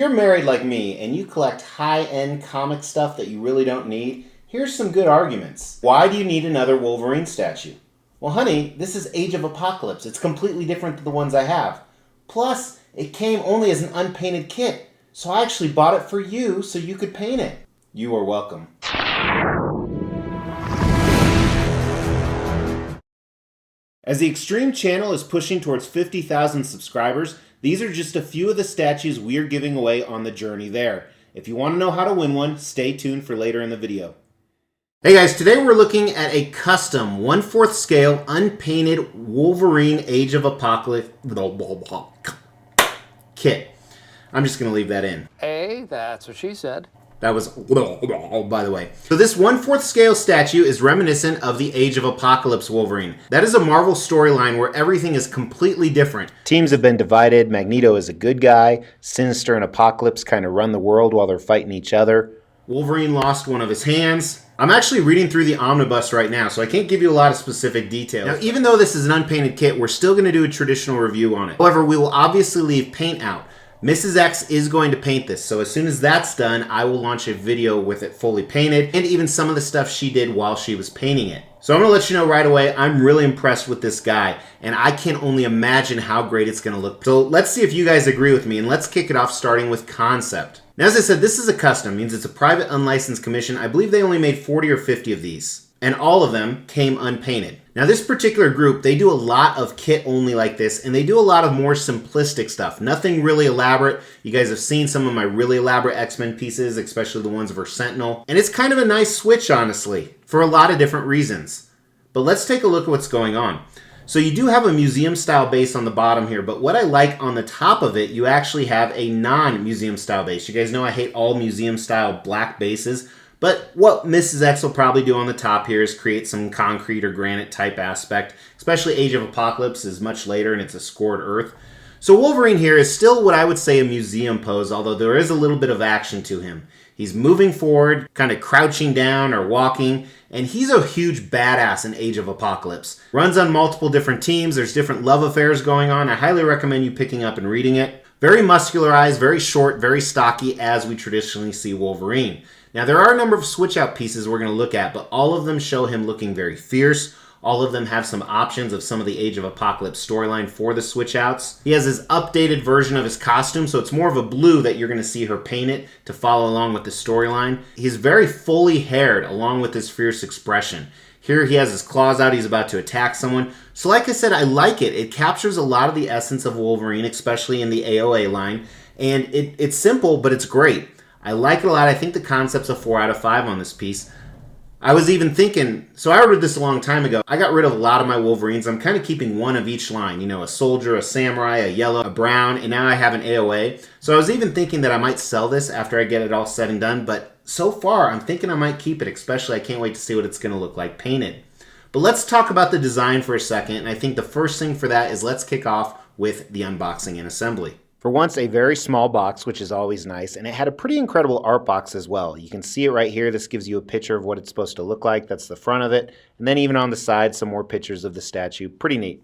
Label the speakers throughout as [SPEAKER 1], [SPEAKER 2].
[SPEAKER 1] If you're married like me and you collect high-end comic stuff that you really don't need, here's some good arguments. Why do you need another Wolverine statue? Well, honey, this is Age of Apocalypse. It's completely different than the ones I have. Plus, it came only as an unpainted kit, so I actually bought it for you so you could paint it. You are welcome. As the Extreme channel is pushing towards 50,000 subscribers, these are just a few of the statues we are giving away on the journey there. If you want to know how to win one, stay tuned for later in the video. Hey guys, today we're looking at a custom 1/4 scale unpainted Wolverine Age of Apocalypse kit. I'm just going to leave that in.
[SPEAKER 2] Hey, that's what she said.
[SPEAKER 1] That was, by the way. So this 1/4 scale statue is reminiscent of the Age of Apocalypse Wolverine. That is a Marvel storyline where everything is completely different. Teams have been divided. Magneto is a good guy. Sinister and Apocalypse kind of run the world while they're fighting each other. Wolverine lost one of his hands. I'm actually reading through the omnibus right now, so I can't give you a lot of specific details. Now, even though this is an unpainted kit, we're still going to do a traditional review on it. However, we will obviously leave paint out. Mrs. X is going to paint this, so as soon as that's done, I will launch a video with it fully painted, and even some of the stuff she did while she was painting it. So I'm going to let you know right away, I'm really impressed with this guy, and I can only imagine how great it's going to look. So let's see if you guys agree with me, and let's kick it off starting with concept. Now, as I said, this is a custom, means it's a private unlicensed commission. I believe they only made 40 or 50 of these, and all of them came unpainted. Now, this particular group, they do a lot of kit only like this, and they do a lot of more simplistic stuff. Nothing really elaborate. You guys have seen some of my really elaborate X-Men pieces, especially the ones for Sentinel. And it's kind of a nice switch, honestly, for a lot of different reasons. But let's take a look at what's going on. So you do have a museum-style base on the bottom here, but what I like on the top of it, you actually have a non-museum-style base. You guys know I hate all museum-style black bases. But what Mrs. X will probably do on the top here is create some concrete or granite type aspect, especially Age of Apocalypse is much later and it's a scored earth. So Wolverine here is still what I would say a museum pose, although there is a little bit of action to him. He's moving forward, kind of crouching down or walking, and he's a huge badass in Age of Apocalypse. Runs on multiple different teams, there's different love affairs going on. I highly recommend you picking up and reading it. Very muscularized, very short, very stocky, as we traditionally see Wolverine. Now, there are a number of switch-out pieces we're going to look at, but all of them show him looking very fierce. All of them have some options of some of the Age of Apocalypse storyline for the switch-outs. He has his updated version of his costume, so it's more of a blue that you're going to see her paint it to follow along with the storyline. He's very fully haired along with his fierce expression. Here he has his claws out, he's about to attack someone. So like I said, I like it. It captures a lot of the essence of Wolverine, especially in the AOA line. And it's simple, but it's great. I like it a lot. I think the concept's a 4 out of 5 on this piece. I was even thinking, so I ordered this a long time ago. I got rid of a lot of my Wolverines. I'm kind of keeping one of each line. You know, a soldier, a samurai, a yellow, a brown, and now I have an AOA. So I was even thinking that I might sell this after I get it all said and done. But so far, I'm thinking I might keep it, especially I can't wait to see what it's going to look like painted. But let's talk about the design for a second. And I think the first thing for that is let's kick off with the unboxing and assembly. For once, a very small box, which is always nice, and it had a pretty incredible art box as well. You can see it right here. This gives you a picture of what it's supposed to look like. That's the front of it. And then even on the side, some more pictures of the statue. Pretty neat.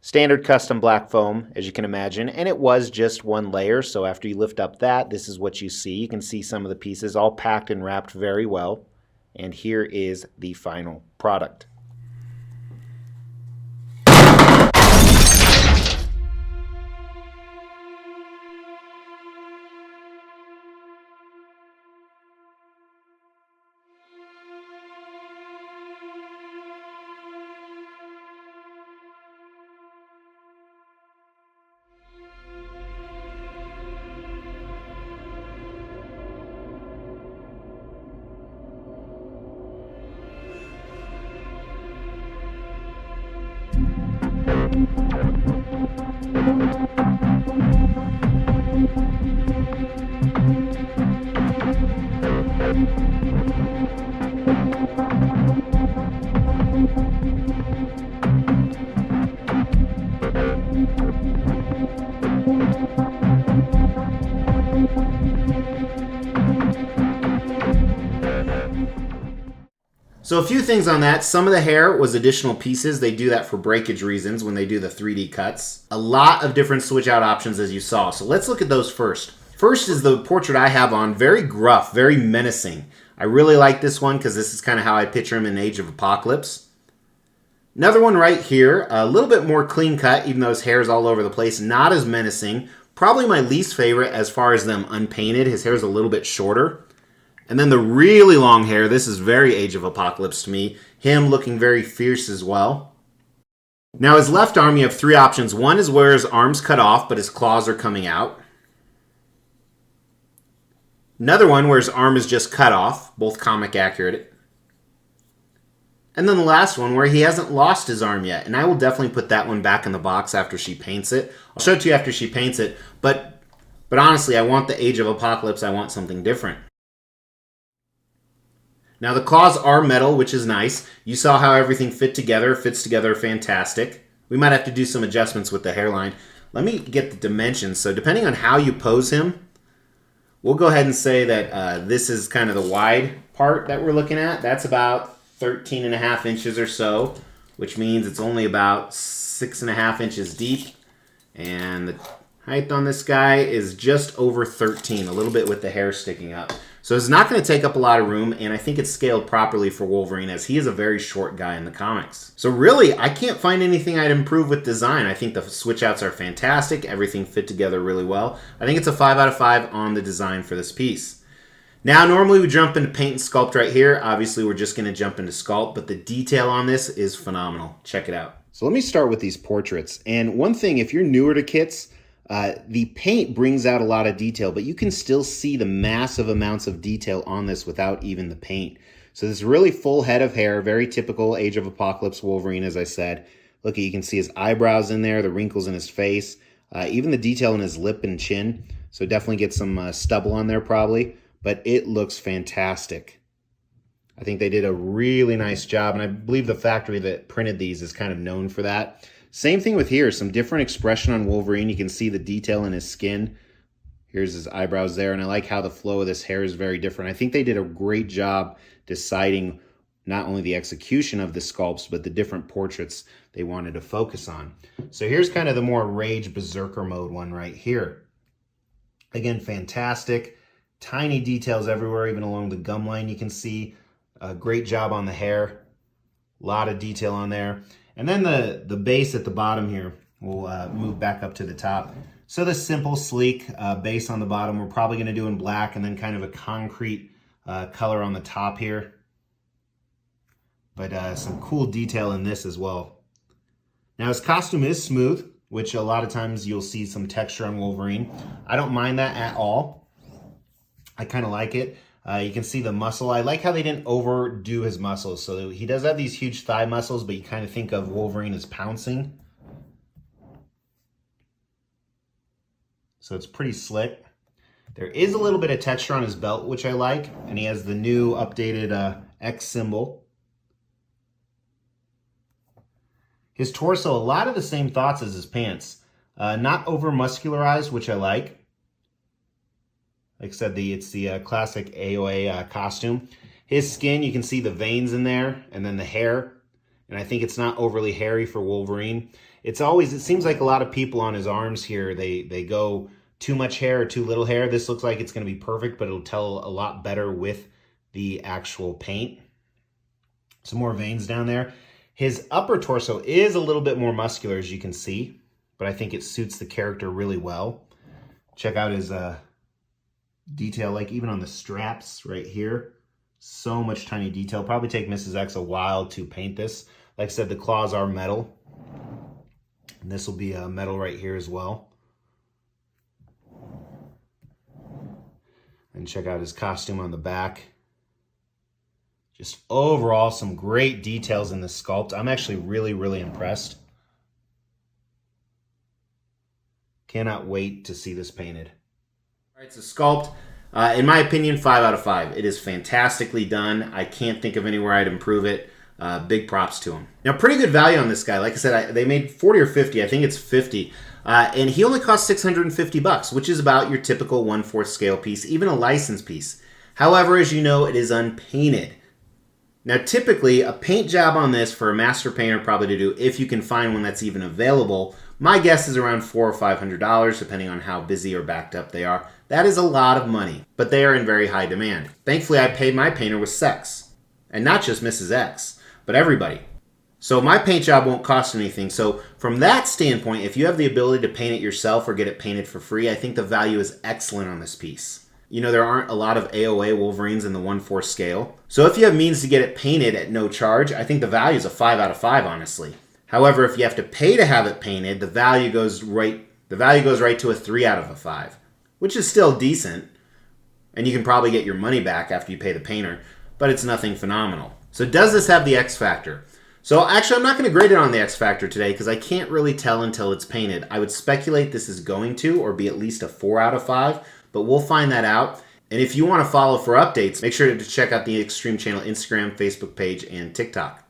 [SPEAKER 1] Standard custom black foam, as you can imagine, and it was just one layer, so after you lift up that, this is what you see. You can see some of the pieces all packed and wrapped very well. And here is the final product. So a few things on that. Some of the hair was additional pieces. They do that for breakage reasons when they do the 3D cuts. A lot of different switch out options as you saw. So let's look at those first. First is the portrait I have on, very gruff, very menacing. I really like this one because this is kind of how I picture him in Age of Apocalypse. Another one right here, a little bit more clean cut, even though his hair is all over the place, not as menacing. Probably my least favorite as far as them unpainted. His hair is a little bit shorter. And then the really long hair, this is very Age of Apocalypse to me. Him looking very fierce as well. Now his left arm, you have three options. One is where his arm's cut off, but his claws are coming out. Another one where his arm is just cut off, both comic accurate. And then the last one where he hasn't lost his arm yet. And I will definitely put that one back in the box after she paints it. I'll show it to you after she paints it. But honestly, I want the Age of Apocalypse. I want something different. Now the claws are metal, which is nice. You saw how everything fits together fantastic. We might have to do some adjustments with the hairline. Let me get the dimensions. So depending on how you pose him, we'll go ahead and say that this is kind of the wide part that we're looking at. That's about 13.5 inches or so, which means it's only about 6.5 inches deep. And the height on this guy is just over 13, a little bit with the hair sticking up. So it's not going to take up a lot of room, and I think it's scaled properly for Wolverine, as he is a very short guy in the comics. So really, I can't find anything I'd improve with design. I think the switch outs are fantastic. Everything fit together really well. I think it's a 5 out of 5 on the design for this piece. Now, normally we jump into paint and sculpt right here. Obviously, we're just going to jump into sculpt, but the detail on this is phenomenal. Check it out. So let me start with these portraits. And one thing, if you're newer to kits, the paint brings out a lot of detail, but you can still see the massive amounts of detail on this without even the paint. So this really full head of hair, very typical Age of Apocalypse Wolverine, as I said. Look, you can see his eyebrows in there, the wrinkles in his face, even the detail in his lip and chin. So definitely get some stubble on there probably, but it looks fantastic. I think they did a really nice job, and I believe the factory that printed these is kind of known for that. Same thing with here, some different expression on Wolverine. You can see the detail in his skin. Here's his eyebrows there, and I like how the flow of this hair is very different. I think they did a great job deciding not only the execution of the sculpts, but the different portraits they wanted to focus on. So here's kind of the more Rage Berserker mode one right here. Again, fantastic. Tiny details everywhere, even along the gum line you can see. A great job on the hair. A lot of detail on there. And then the base at the bottom here, we'll move back up to the top. So the simple, sleek base on the bottom, we're probably going to do in black, and then kind of a concrete color on the top here. But some cool detail in this as well. Now his costume is smooth, which a lot of times you'll see some texture on Wolverine. I don't mind that at all. I kind of like it. You can see the muscle. I like how they didn't overdo his muscles. So he does have these huge thigh muscles, but you kind of think of Wolverine as pouncing. So it's pretty slick. There is a little bit of texture on his belt, which I like. And he has the new updated X symbol. His torso, a lot of the same thoughts as his pants. Not over muscularized, which I like. Like I said, it's the classic AOA costume. His skin, you can see the veins in there, and then the hair. And I think it's not overly hairy for Wolverine. It seems like a lot of people on his arms here, they go too much hair or too little hair. This looks like it's going to be perfect, but it'll tell a lot better with the actual paint. Some more veins down there. His upper torso is a little bit more muscular, as you can see, but I think it suits the character really well. Check out his detail, like even on the straps right here. So much tiny detail. Probably take Mrs. X a while to paint this. Like I said, the claws are metal. And this will be metal right here as well. And check out his costume on the back. Just overall, some great details in the sculpt. I'm actually really, really impressed. Cannot wait to see this painted. All right, so sculpt, in my opinion, 5 out of 5. It is fantastically done. I can't think of anywhere I'd improve it. Big props to him. Now, pretty good value on this guy. Like I said, they made 40 or 50. I think it's 50. And he only cost $650, which is about your typical 1/4 scale piece, even a license piece. However, as you know, it is unpainted. Now, typically, a paint job on this for a master painter probably to do, if you can find one that's even available, my guess is around $400 or $500, depending on how busy or backed up they are. That is a lot of money, but they are in very high demand. Thankfully, I paid my painter with sex. And not just Mrs. X, but everybody. So my paint job won't cost anything. So from that standpoint, if you have the ability to paint it yourself or get it painted for free, I think the value is excellent on this piece. You know, there aren't a lot of AOA Wolverines in the 1/4 scale. So if you have means to get it painted at no charge, I think the value is a 5 out of 5, honestly. However, if you have to pay to have it painted, the value goes right to a 3 out of a 5, which is still decent. And you can probably get your money back after you pay the painter, but it's nothing phenomenal. So does this have the X factor? So actually, I'm not going to grade it on the X factor today because I can't really tell until it's painted. I would speculate this is going to, or be at least a 4 out of 5, but we'll find that out. And if you want to follow for updates, make sure to check out the Extreme Channel Instagram, Facebook page, and TikTok.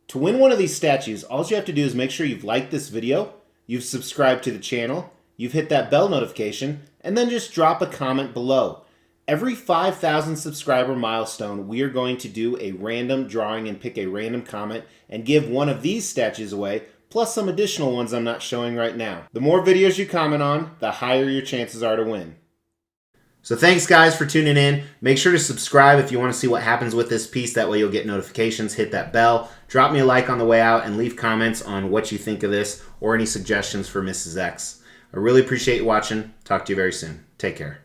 [SPEAKER 1] To win one of these statues, all you have to do is make sure you've liked this video, you've subscribed to the channel, you've hit that bell notification, and then just drop a comment below. Every 5,000 subscriber milestone, we are going to do a random drawing and pick a random comment and give one of these statues away, plus some additional ones I'm not showing right now. The more videos you comment on, the higher your chances are to win. So thanks guys for tuning in. Make sure to subscribe if you want to see what happens with this piece. That way you'll get notifications. Hit that bell. Drop me a like on the way out and leave comments on what you think of this or any suggestions for Mrs. X. I really appreciate you watching. Talk to you very soon. Take care.